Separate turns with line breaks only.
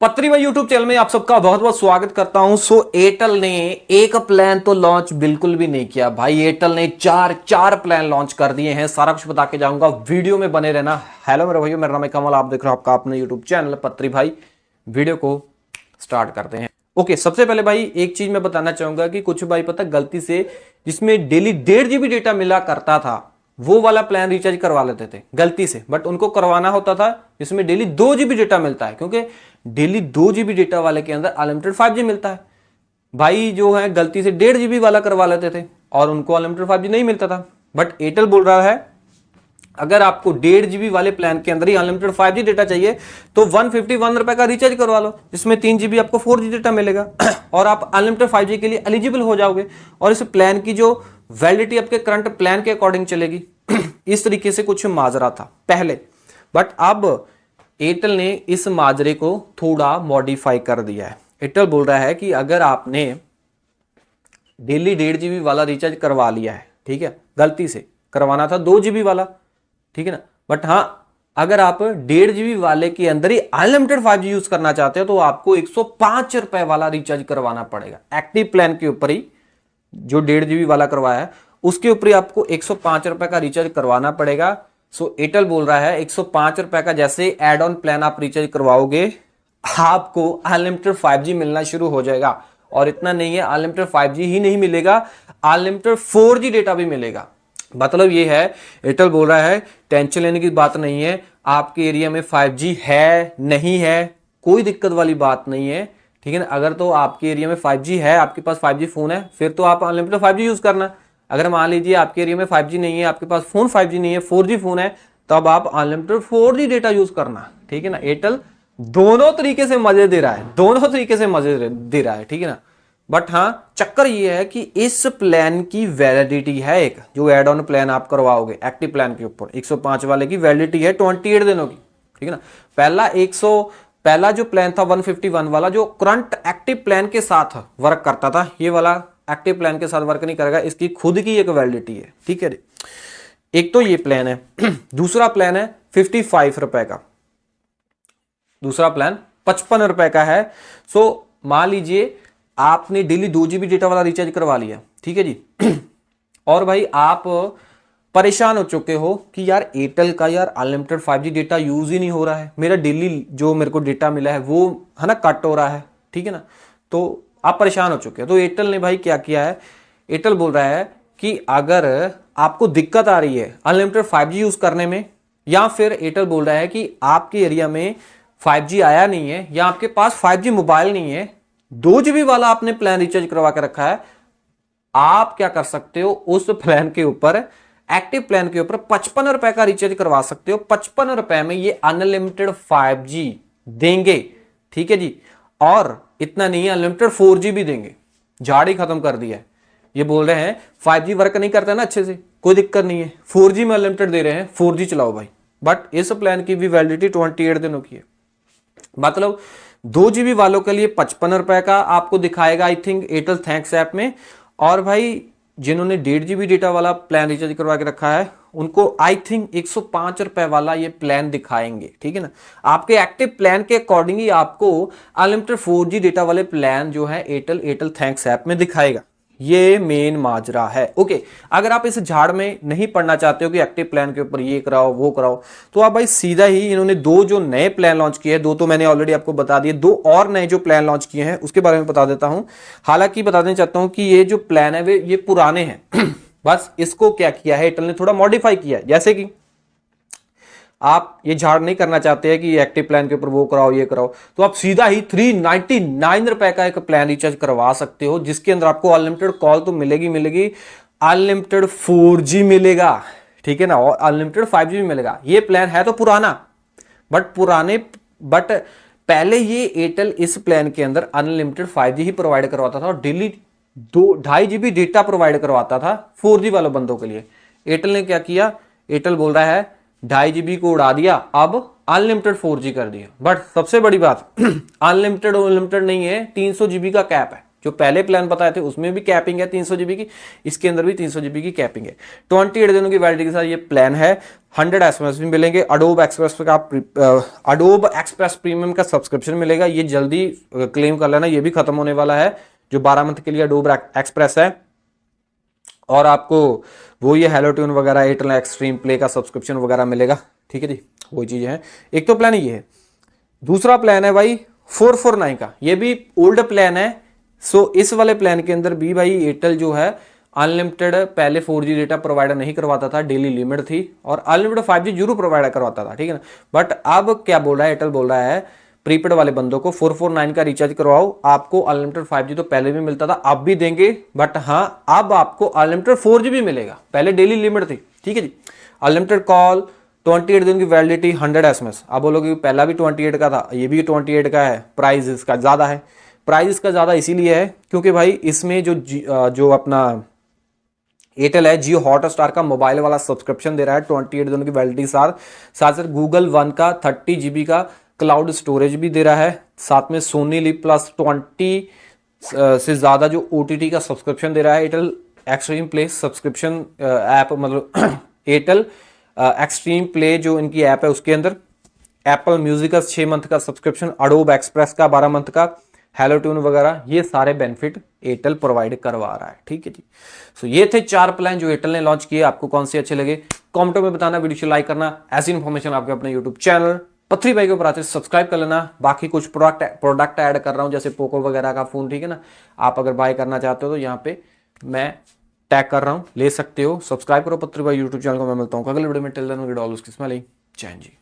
पत्री भाई YouTube channel में आप सबका बहुत बहुत स्वागत करता हूं। एयरटेल ने एक प्लान तो लॉन्च बिल्कुल भी नहीं किया भाई। एयरटेल ने चार प्लान लॉन्च कर दिए हैं। सारा कुछ बता के जाऊंगा, वीडियो में बने रहना। हेलो मेरे भाइयों, मेरा नाम है कमल, आप देख रहे हो आपका अपने यूट्यूब चैनल पत्री भाई। वीडियो को स्टार्ट करते हैं। ओके, सबसे पहले भाई एक चीज मैं बताना चाहूंगा कि कुछ भाई पता गलती से जिसमें डेली 1.5 GB डेटा मिला करता था वो वाला प्लान रिचार्ज करवा लेते थे गलती से, बट उनको करवाना होता था जिसमें डेली 2 GB डेटा मिलता है, क्योंकि डेली 2 GB डेटा वाले के अंदर अनलिमिटेड 5G मिलता है। भाई जो है गलती से 1.5 GB वाला करवा लेते थे और उनको अनलिमिटेड 5G नहीं मिलता था। बट एयरटेल बोल रहा है अगर आपको 1.5 GB वाले प्लान के अंदर ही अनलिमिटेड 5G डेटा चाहिए तो 151 रुपए का रिचार्ज करवा लो, जिसमें 3 GB आपको 4G डेटा मिलेगा और आप अनलिमिटेड 5G के लिए एलिजिबल हो जाओगे। और इस प्लान की जो वैलिडिटी आपके करंट प्लान के अकॉर्डिंग चलेगी। इस तरीके से कुछ माजरा था पहले, बट अब एयरटेल ने इस माजरे को थोड़ा मॉडिफाई कर दिया है। एयरटेल बोल रहा है कि अगर आपने डेली 1.5 GB वाला रिचार्ज करवा लिया है, ठीक है, गलती से करवाना था 2 GB वाला, ठीक है ना, बट हाँ अगर आप 1.5 GB वाले के अंदर ही अनलिमिटेड 5G यूज करना चाहते हो तो आपको 105 रुपए वाला रिचार्ज करवाना पड़ेगा। एक्टिव प्लान के ऊपर ही जो 1.5 GB वाला करवाया है उसके ऊपर ही आपको 105 रुपए का रिचार्ज करवाना पड़ेगा। सो एयरटेल बोल रहा है 105 रुपए का जैसे एड ऑन प्लान आप रिचार्ज करवाओगे आपको अनलिमिटेड 5G मिलना शुरू हो जाएगा। और इतना नहीं है, अनलिमिटेड 5G ही नहीं मिलेगा, अनलिमिटेड 4G डेटा भी मिलेगा। मतलब ये है, एयरटेल बोल रहा है टेंशन लेने की बात नहीं है, आपके एरिया में 5G है नहीं है कोई दिक्कत वाली बात नहीं है, ठीक है ना। अगर तो आपके एरिया में 5G है, आपके पास 5G फोन है, फिर तो आप अनलिमिटेड 5G यूज करना। अगर मान लीजिए आपके एरिया में 5G नहीं है, आपके पास फोन 5G नहीं है, 4G फोन है, तब आप अनलिमिटेड 4G डेटा यूज करना, ठीक है ना। एयरटेल दोनों तरीके से मजे दे रहा है, दोनों तरीके से मजे दे रहा है, ठीक है ना। बट हाँ चक्कर ये है कि इस प्लान की वैलिडिटी है, एक जो एड ऑन प्लान आप करवाओगे एक्टिव प्लान के ऊपर 105 वाले की वैलिडिटी है 28 दिनों की, ठीक है ना। पहला जो प्लान था 151 वाला जो करंट एक्टिव प्लान के साथ वर्क करता था, ये वाला एक्टिव प्लान के साथ वर्क नहीं करेगा, इसकी खुद की एक वैलिडिटी है, ठीक है। एक तो ये प्लान है। दूसरा प्लान है 55 रुपए का, दूसरा प्लान 55 रुपए का है। सो मान लीजिए आपने डेली 2 GB डेटा वाला रिचार्ज करवा लिया, ठीक है जी। और भाई आप परेशान हो चुके हो कि यार एयरटेल का यार अनलिमिटेड 5G डेटा यूज ही नहीं हो रहा है, मेरा डेली जो मेरे को डेटा मिला है वो है ना कट हो रहा है, ठीक है ना। तो आप परेशान हो चुके हो, तो एयरटेल ने भाई क्या किया है, एयरटेल बोल रहा है कि अगर आपको दिक्कत आ रही है अनलिमिटेड 5G यूज करने में, या फिर एयरटेल बोल रहा है कि आपके एरिया में 5G आया नहीं है या आपके पास 5G मोबाइल नहीं है, 2 GB वाला आपने प्लान रिचार्ज करवा के रखा है, आप क्या कर सकते हो उस प्लान के ऊपर, एक्टिव प्लान के ऊपर 55 रुपए का रिचार्ज करवा सकते हो। 55 रुपए में ये अनलिमिटेड 5G देंगे, ठीक है जी। और इतना नहीं है, अनलिमिटेड 4G भी देंगे। झाड़ ही खत्म कर दिया है। ये बोल रहे हैं 5G वर्क नहीं करता ना अच्छे से, कोई दिक्कत नहीं है, 4G में अनलिमिटेड दे रहे हैं, 4G चलाओ भाई। बट इस प्लान की भी वैलिडिटी 28 दिनों की है। मतलब 2 GB वालों के लिए 55 रुपए का आपको दिखाएगा I think Airtel thanks app में। और भाई जिन्होंने 1.5 GB डेटा वाला प्लान रिचार्ज करवा के रखा है उनको आई थिंक 105 रुपए वाला ये प्लान दिखाएंगे, ठीक है ना। आपके एक्टिव प्लान के अकॉर्डिंग ही आपको अनलिमिटेड 4G डेटा वाले प्लान जो है एयरटेल थैंक्स ऐप में दिखाएगा। ये मेन माजरा है। ओके, अगर आप इस झाड़ में नहीं पढ़ना चाहते हो कि एक्टिव प्लान के ऊपर ये कराओ वो कराओ, तो आप भाई सीधा ही इन्होंने 2 जो नए प्लान लॉन्च किए हैं, 2 तो मैंने ऑलरेडी आपको बता दिए, 2 और नए जो प्लान लॉन्च किए हैं उसके बारे में बता देता हूं। हालांकि बताना चाहता हूं कि ये जो प्लान है वे ये पुराने हैं। बस इसको क्या किया है एयरटेल ने, थोड़ा मॉडिफाई किया है। जैसे कि आप ये झाड़ नहीं करना चाहते हैं कि एक्टिव प्लान के ऊपर वो कराओ ये कराओ, तो आप सीधा ही 399 रुपए का एक प्लान रिचार्ज करवा सकते हो, जिसके अंदर आपको अनलिमिटेड कॉल तो मिलेगी, अनलिमिटेड 4G मिलेगा, ठीक है ना, और अनलिमिटेड 5G भी मिलेगा। ये प्लान है तो पुराना, बट पहले ये एयरटेल इस प्लान के अंदर अनलिमिटेड 5G ही प्रोवाइड करवाता था और डेली 2.5 GB डेटा प्रोवाइड करवाता था 4G वालों बंदों के लिए। एयरटेल ने क्या किया, एयरटेल बोल रहा है 2.5 GB को उड़ा दिया, अब अनलिमिटेड 4G कर दिया। बट सबसे बड़ी बात अनलिमिटेड नहीं है, 300 GB का कैप है, जो पहले प्लान बताए थे उसमें भी कैपिंग है 300 जीबी की, इसके अंदर भी 300 जीबी की कैपिंग है। 28 दिनों की वैलिडिटी के साथ ये प्लान है। 100 एसएमएस भी मिलेंगे। अडोब एक्सप्रेस का अडोब एक्सप्रेस प्रीमियम का सब्सक्रिप्शन मिलेगा, ये जल्दी क्लेम कर लेना, ये भी खत्म होने वाला है, जो 12 मंथ के लिए अडोब एक्सप्रेस है। और आपको वो ये हेलो ट्यून वगैरह, एयरटेल एक्सट्रीम प्ले का सब्सक्रिप्शन वगैरह मिलेगा। ठीक है जी, वो चीजें हैं। एक तो प्लान ये है। दूसरा प्लान है भाई 449 का, ये भी ओल्ड प्लान है। सो इस वाले प्लान के अंदर भी भाई एयरटेल जो है अनलिमिटेड पहले 4G डेटा प्रोवाइडर नहीं करवाता था, डेली लिमिट थी, और अनलिमिटेड 5G जरूर प्रोवाइडर करवाता था, ठीक है ना। बट अब क्या बोल रहा है एयरटेल, बोल रहा है प्रीपेड वाले बंदों को 449 का रिचार्ज करवाओ, आपको अनलिमिटेड 5G तो पहले भी मिलता था, अब भी देंगे, बट हाँ अब आपको अनलिमिटेड 4G भी मिलेगा, पहले डेली लिमिट थी। ठीक है जी, अनलिमिटेड कॉल, 28 दिन की वैलिडिटी, 100 एसएमएस। आप बोलोगे पहला भी 28 का था, ये भी 28 का है, प्राइस इसका ज्यादा है। प्राइस इसका ज्यादा इसीलिए है क्योंकि भाई इसमें जो अपना एयरटेल है जियो हॉटस्टार का मोबाइल वाला सब्सक्रिप्शन दे रहा है 28 दिनों की वैलिडिटी साथ साथ गूगल वन का 30 जीबी का क्लाउड स्टोरेज भी दे रहा है, साथ में सोनी लिव प्लस 20 से ज्यादा जो ओटीटी का सब्सक्रिप्शन दे रहा है Airtel extreme play subscription app, मतलब एयरटेल एक्सट्रीम प्ले जो इनकी ऐप है उसके अंदर एप्पल म्यूजिक का 6 मंथ का सब्सक्रिप्शन, अडोब एक्सप्रेस का 12 मंथ का, हेलो ट्यून वगैरह, ये सारे बेनिफिट एयरटेल प्रोवाइड करवा रहा है। ठीक है जी, सो ये थे 4 प्लान जो एयरटेल ने लॉन्च किए। आपको कौन से अच्छे लगे कमेंटों में बताना, वीडियो को लाइक करना। ऐसी इन्फॉर्मेशन आपके अपने यूट्यूब चैनल पथरी भाई के ऊपर आते सब्सक्राइब कर लेना। बाकी कुछ प्रोडक्ट ऐड कर रहा हूं जैसे पोको वगैरह का फोन, ठीक है ना, आप अगर बाय करना चाहते हो तो यहाँ पे मैं टैग कर रहा हूं, ले सकते हो। सब्सक्राइब करो पथरी भाई यूट्यूब चैनल को। मैं मिलता हूँ अगले वीडियो में। टिल देन, गुड ऑल, उसकी स्माइलिंग, जय हिंद जी।